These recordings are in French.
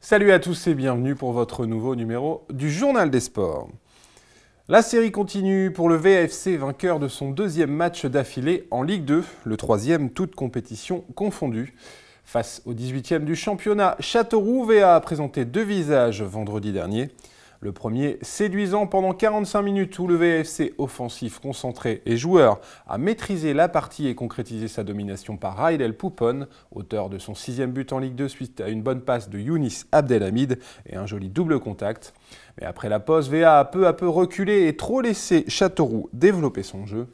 Salut à tous et bienvenue pour votre nouveau numéro du Journal des Sports. La série continue pour le VAFC, vainqueur de son deuxième match d'affilée en Ligue 2, le troisième toute compétition confondue. Face au 18e du championnat, Châteauroux VA a présenté deux visages vendredi dernier. Le premier séduisant pendant 45 minutes où le VAFC offensif, concentré et joueur a maîtrisé la partie et concrétisé sa domination par Raïdel Poupon, auteur de son 6e but en Ligue 2 suite à une bonne passe de Younis Abdelhamid et un joli double contact. Mais après la pause, VA a peu à peu reculé et trop laissé Châteauroux développer son jeu.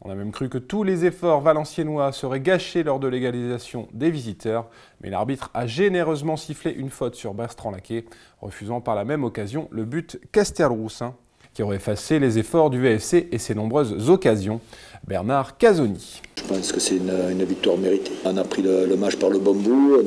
On a même cru que tous les efforts valenciennois seraient gâchés lors de l'égalisation des visiteurs, mais l'arbitre a généreusement sifflé une faute sur Bertrand Laquet, refusant par la même occasion le but Castelroussin, qui aurait effacé les efforts du VFC et ses nombreuses occasions. Bernard Casoni. Je pense que c'est une victoire méritée. On a pris le match par le bon bout,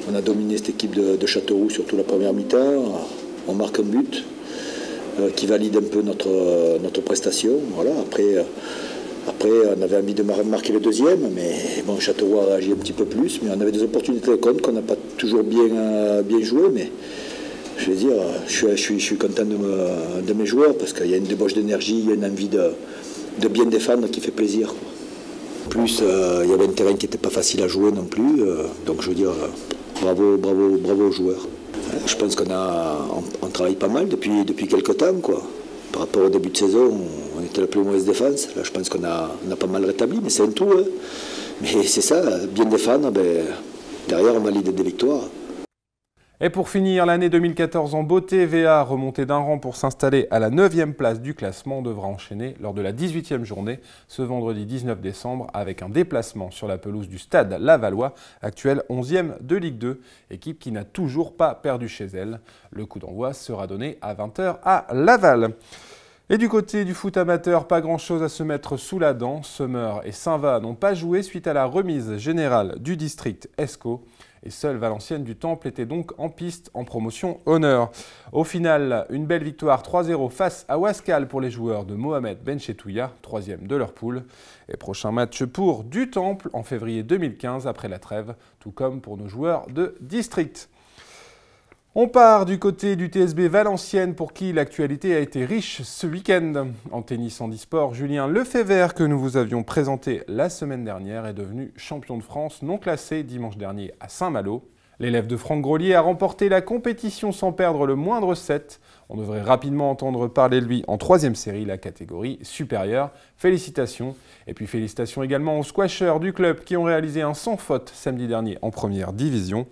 on a dominé cette équipe de Châteauroux, surtout la première mi-temps. On marque un but qui valide un peu notre prestation. Voilà, après, on avait envie de marquer le deuxième, mais bon, Châteauroux a réagi un petit peu plus. Mais on avait des opportunités contre qu'on n'a pas toujours bien joué. Mais je veux dire, je suis content de mes joueurs parce qu'il y a une débauche d'énergie, il y a une envie de bien défendre qui fait plaisir, quoi. En plus, il y avait un terrain qui n'était pas facile à jouer non plus. Donc je veux dire, bravo aux joueurs. Je pense qu'on travaille pas mal depuis quelques temps, quoi. Par rapport au début de saison, on était la plus mauvaise défense. Là, je pense qu'on a pas mal rétabli, mais c'est un tout. Hein. Mais c'est ça, bien défendre, derrière, on valide des victoires. Et pour finir, l'année 2014 en beauté, VA, remonté d'un rang pour s'installer à la 9e place du classement, devra enchaîner lors de la 18e journée, ce vendredi 19 décembre, avec un déplacement sur la pelouse du Stade Lavallois, actuel 11e de Ligue 2, équipe qui n'a toujours pas perdu chez elle. Le coup d'envoi sera donné à 20 h à Laval. Et du côté du foot amateur, pas grand-chose à se mettre sous la dent. Summer et Saint-Va n'ont pas joué suite à la remise générale du district ESCO. Et seule Valenciennes du Temple était donc en piste en promotion honneur. Au final, une belle victoire 3-0 face à Ouascal pour les joueurs de Mohamed Benchetouya, 3e de leur poule. Et prochain match pour du Temple en février 2015 après la trêve, tout comme pour nos joueurs de district. On part du côté du TSB Valenciennes pour qui l'actualité a été riche ce week-end. En tennis handisport, Julien Lefebvre, que nous vous avions présenté la semaine dernière, est devenu champion de France non classé dimanche dernier à Saint-Malo. L'élève de Franck Grolier a remporté la compétition sans perdre le moindre set. On devrait rapidement entendre parler de lui en 3e série, la catégorie supérieure. Félicitations. Et puis félicitations également aux squashers du club qui ont réalisé un sans faute samedi dernier en première division.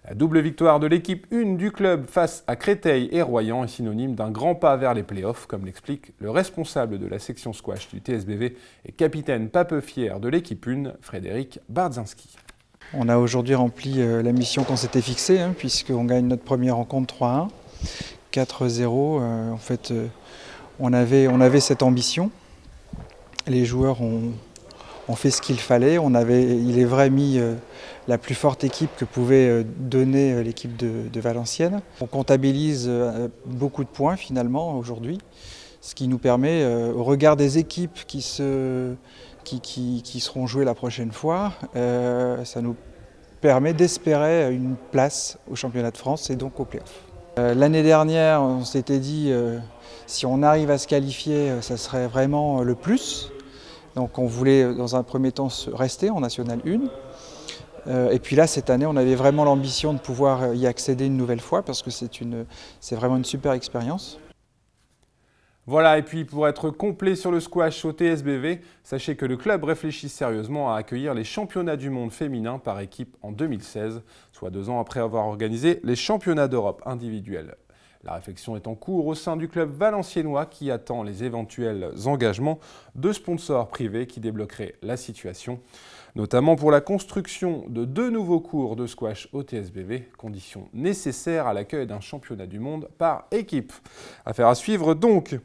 La double victoire de l'équipe 1 du club face à Créteil et Royan est synonyme d'un grand pas vers les playoffs, comme l'explique le responsable de la section squash du TSBV et capitaine pas peu fier de l'équipe 1, Frédéric Bardzinski. On a aujourd'hui rempli la mission qu'on s'était fixée, puisqu'on gagne notre première rencontre 3-1, 4-0. En fait, on avait cette ambition. Les joueurs ont fait ce qu'il fallait. Il est vrai, mis la plus forte équipe que pouvait donner l'équipe de Valenciennes. On comptabilise beaucoup de points finalement aujourd'hui, ce qui nous permet, au regard des équipes qui seront jouées la prochaine fois, ça nous permet d'espérer une place au championnat de France et donc au play-off. L'année dernière, on s'était dit, si on arrive à se qualifier, ça serait vraiment le plus. Donc on voulait dans un premier temps rester en National 1. Et puis là, cette année, on avait vraiment l'ambition de pouvoir y accéder une nouvelle fois parce que c'est vraiment une super expérience. Voilà, et puis pour être complet sur le squash au TSBV, sachez que le club réfléchit sérieusement à accueillir les championnats du monde féminin par équipe en 2016, soit 2 ans après avoir organisé les championnats d'Europe individuels. La réflexion est en cours au sein du club valenciennois qui attend les éventuels engagements de sponsors privés qui débloqueraient la situation, notamment pour la construction de 2 nouveaux cours de squash au TSBV, condition nécessaire à l'accueil d'un championnat du monde par équipe. Affaire à suivre donc.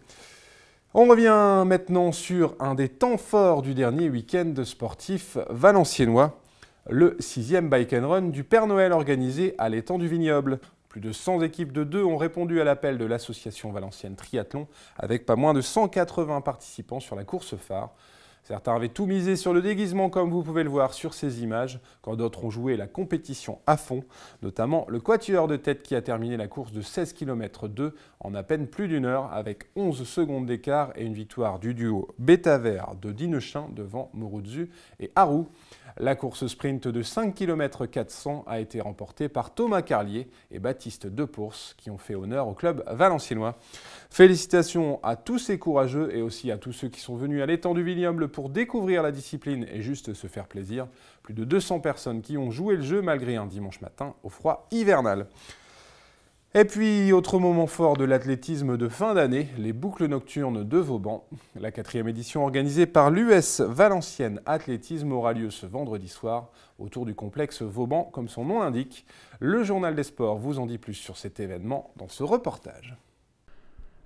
On revient maintenant sur un des temps forts du dernier week-end sportif valenciennois, le 6e Bike and Run du Père Noël organisé à l'étang du Vignoble. Plus de 100 équipes de 2 ont répondu à l'appel de l'association Valenciennes Triathlon avec pas moins de 180 participants sur la course phare. Certains avaient tout misé sur le déguisement comme vous pouvez le voir sur ces images, quand d'autres ont joué la compétition à fond, notamment le quatuor de tête qui a terminé la course de 16 km 2 en à peine plus d'une heure avec 11 secondes d'écart et une victoire du duo Bétavert de Dinechin devant Mouroudzu et Harou. La course sprint de 5 km 400 a été remportée par Thomas Carlier et Baptiste Depours qui ont fait honneur au club valenciennois. Félicitations à tous ces courageux et aussi à tous ceux qui sont venus à l'étang du Vignoble pour découvrir la discipline et juste se faire plaisir. Plus de 200 personnes qui ont joué le jeu malgré un dimanche matin au froid hivernal. Et puis, autre moment fort de l'athlétisme de fin d'année, les boucles nocturnes de Vauban. La 4e édition organisée par l'US Valenciennes Athlétisme aura lieu ce vendredi soir autour du complexe Vauban, comme son nom l'indique. Le journal des sports vous en dit plus sur cet événement dans ce reportage.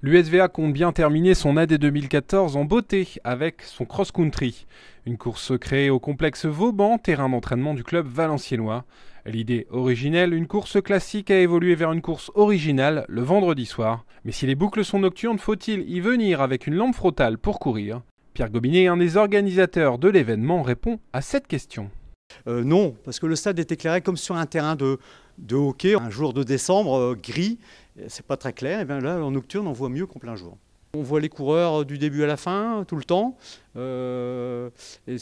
L'USVA compte bien terminer son AD 2014 en beauté avec son cross-country. Une course créée au complexe Vauban, terrain d'entraînement du club valenciennois. L'idée originelle, une course classique a évolué vers une course originale le vendredi soir. Mais si les boucles sont nocturnes, faut-il y venir avec une lampe frontale pour courir? Pierre Gobinet, un des organisateurs de l'événement, répond à cette question. Non, parce que le stade est éclairé comme sur un terrain de hockey. Un jour de décembre, gris, c'est pas très clair. Et bien là, en nocturne, on voit mieux qu'en plein jour. On voit les coureurs du début à la fin, tout le temps. Et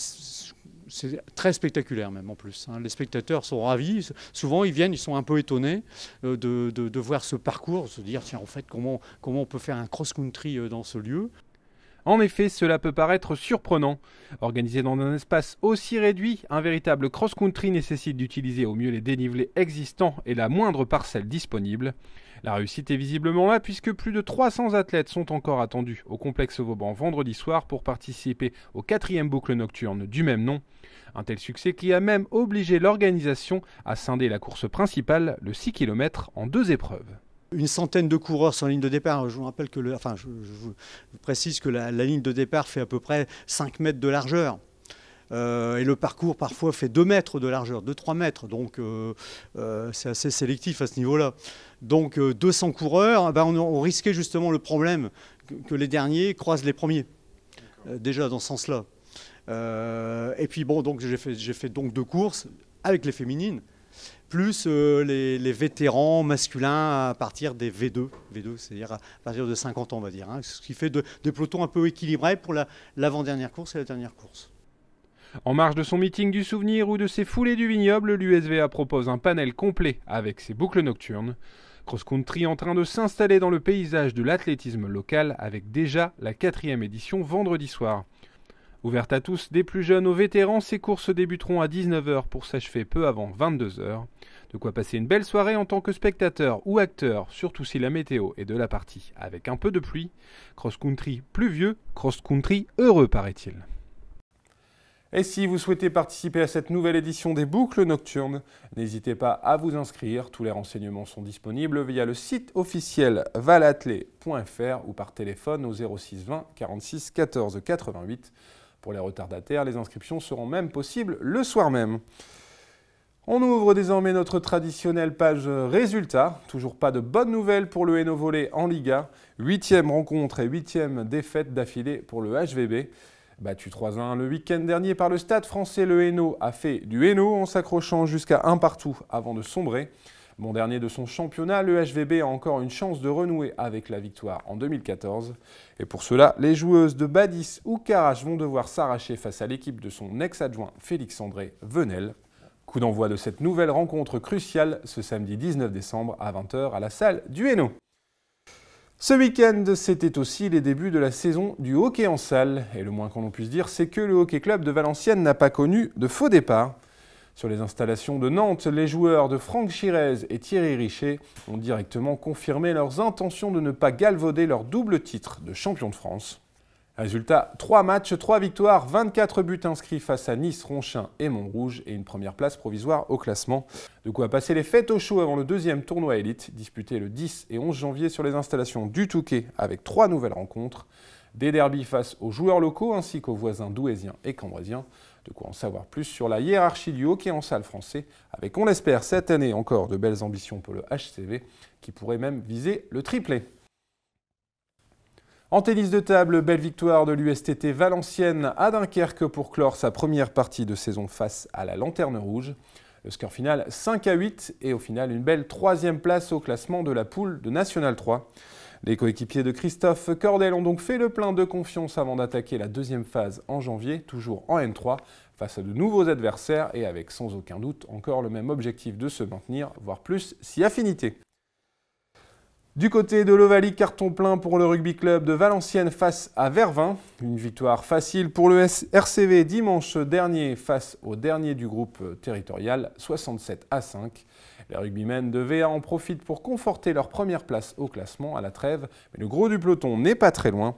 c'est très spectaculaire même en plus. Les spectateurs sont ravis. Souvent, ils viennent, ils sont un peu étonnés de voir ce parcours, se dire, tiens, en fait, comment on peut faire un cross-country dans ce lieu. En effet, cela peut paraître surprenant. Organisé dans un espace aussi réduit, un véritable cross-country nécessite d'utiliser au mieux les dénivelés existants et la moindre parcelle disponible. La réussite est visiblement là puisque plus de 300 athlètes sont encore attendus au complexe Vauban vendredi soir pour participer aux 4e boucle nocturne du même nom. Un tel succès qui a même obligé l'organisation à scinder la course principale, le 6 km, en 2 épreuves. Une centaine de coureurs sur la ligne de départ. Je vous rappelle que je vous précise que la ligne de départ fait à peu près 5 mètres de largeur. Et le parcours parfois fait 2 mètres de largeur, 2-3 mètres. Donc c'est assez sélectif à ce niveau-là. Donc 200 coureurs, on risquait justement le problème que les derniers croisent les premiers. Déjà dans ce sens-là. Et puis bon, donc j'ai fait donc 2 courses avec les féminines. Plus les vétérans masculins à partir des V2, c'est-à-dire à partir de 50 ans, on va dire. Ce qui fait des pelotons un peu équilibrés pour l'avant-dernière course et la dernière course. En marge de son meeting du souvenir ou de ses foulées du vignoble, l'USVA propose un panel complet avec ses boucles nocturnes. Cross-country en train de s'installer dans le paysage de l'athlétisme local avec déjà la 4e édition vendredi soir. Ouvertes à tous, des plus jeunes aux vétérans, ces courses débuteront à 19 h pour s'achever peu avant 22 h. De quoi passer une belle soirée en tant que spectateur ou acteur, surtout si la météo est de la partie avec un peu de pluie. Cross-country pluvieux, cross-country heureux paraît-il. Et si vous souhaitez participer à cette nouvelle édition des boucles nocturnes, n'hésitez pas à vous inscrire. Tous les renseignements sont disponibles via le site officiel valathlé.fr ou par téléphone au 06 20 46 14 88. Pour les retardataires, les inscriptions seront même possibles le soir même. On ouvre désormais notre traditionnelle page résultats. Toujours pas de bonnes nouvelles pour le Hainaut Volley en Liga. 8e rencontre et 8e défaite d'affilée pour le HVB. Battu 3-1 le week-end dernier par le Stade français, le Hainaut a fait du Hainaut en s'accrochant jusqu'à 1 partout avant de sombrer. Bon dernier de son championnat, le HVB a encore une chance de renouer avec la victoire en 2014. Et pour cela, les joueuses de Badis ou Carache vont devoir s'arracher face à l'équipe de son ex-adjoint Félix-André Venel. Coup d'envoi de cette nouvelle rencontre cruciale ce samedi 19 décembre à 20 h à la salle du Hainaut. Ce week-end, c'était aussi les débuts de la saison du hockey en salle. Et le moins qu'on puisse dire, c'est que le Hockey Club de Valenciennes n'a pas connu de faux départ. Sur les installations de Nantes, les joueurs de Franck Chirez et Thierry Richet ont directement confirmé leurs intentions de ne pas galvauder leur double titre de champion de France. Résultat, 3 matchs, 3 victoires, 24 buts inscrits face à Nice, Ronchin et Montrouge et une première place provisoire au classement. De quoi passer les fêtes au chaud avant le 2e tournoi élite, disputé le 10 et 11 janvier sur les installations du Touquet avec 3 nouvelles rencontres. Des derbies face aux joueurs locaux ainsi qu'aux voisins douaisiens et cambrésiens. De quoi en savoir plus sur la hiérarchie du hockey en salle français, avec, on l'espère, cette année encore de belles ambitions pour le HCV, qui pourrait même viser le triplé. En tennis de table, belle victoire de l'USTT Valenciennes à Dunkerque pour clore sa première partie de saison face à la Lanterne Rouge. Le score final 5-8 et au final une belle 3e place au classement de la poule de National 3. Les coéquipiers de Christophe Cordel ont donc fait le plein de confiance avant d'attaquer la 2e phase en janvier, toujours en N3, face à de nouveaux adversaires et avec sans aucun doute encore le même objectif de se maintenir, voire plus si affinité. Du côté de l'Ovalie, carton plein pour le rugby club de Valenciennes face à Vervins. Une victoire facile pour le RCV dimanche dernier face au dernier du groupe territorial, 67-5. Les rugbymen de VA en profitent pour conforter leur première place au classement à la trêve, mais le gros du peloton n'est pas très loin.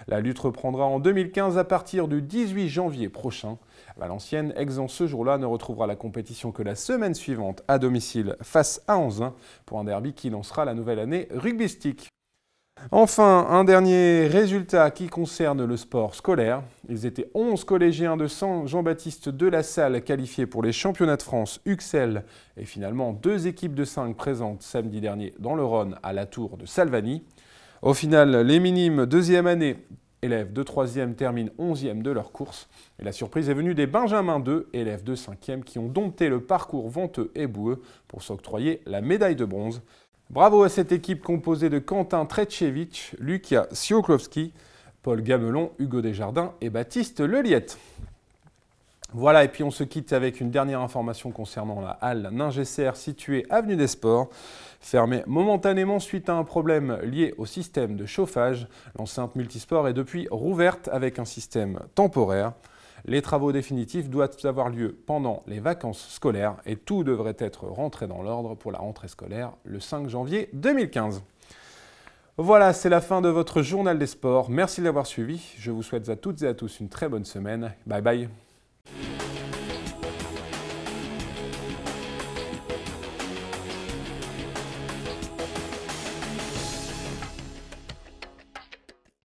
La lutte reprendra en 2015 à partir du 18 janvier prochain. Valenciennes, exempt ce jour-là, ne retrouvera la compétition que la semaine suivante à domicile face à Anzin pour un derby qui lancera la nouvelle année rugbystique. Enfin, un dernier résultat qui concerne le sport scolaire. Ils étaient 11 collégiens de Saint-Jean-Baptiste de la Salle qualifiés pour les championnats de France UXL et finalement 2 équipes de 5 présentes samedi dernier dans le Rhône à la tour de Salvani. Au final, les minimes 2e année élèves de 3e terminent 11e de leur course. Et la surprise est venue des Benjamins 2, élèves de 5e, qui ont dompté le parcours venteux et boueux pour s'octroyer la médaille de bronze. Bravo à cette équipe composée de Quentin Tretchevich, Lucia Sioklowski, Paul Gamelon, Hugo Desjardins et Baptiste Leliette. Voilà, et puis on se quitte avec une dernière information concernant la halle Ningesser située avenue des Sports. Fermée momentanément suite à un problème lié au système de chauffage, l'enceinte multisport est depuis rouverte avec un système temporaire. Les travaux définitifs doivent avoir lieu pendant les vacances scolaires et tout devrait être rentré dans l'ordre pour la rentrée scolaire le 5 janvier 2015. Voilà, c'est la fin de votre journal des sports. Merci de l'avoir suivi. Je vous souhaite à toutes et à tous une très bonne semaine. Bye bye.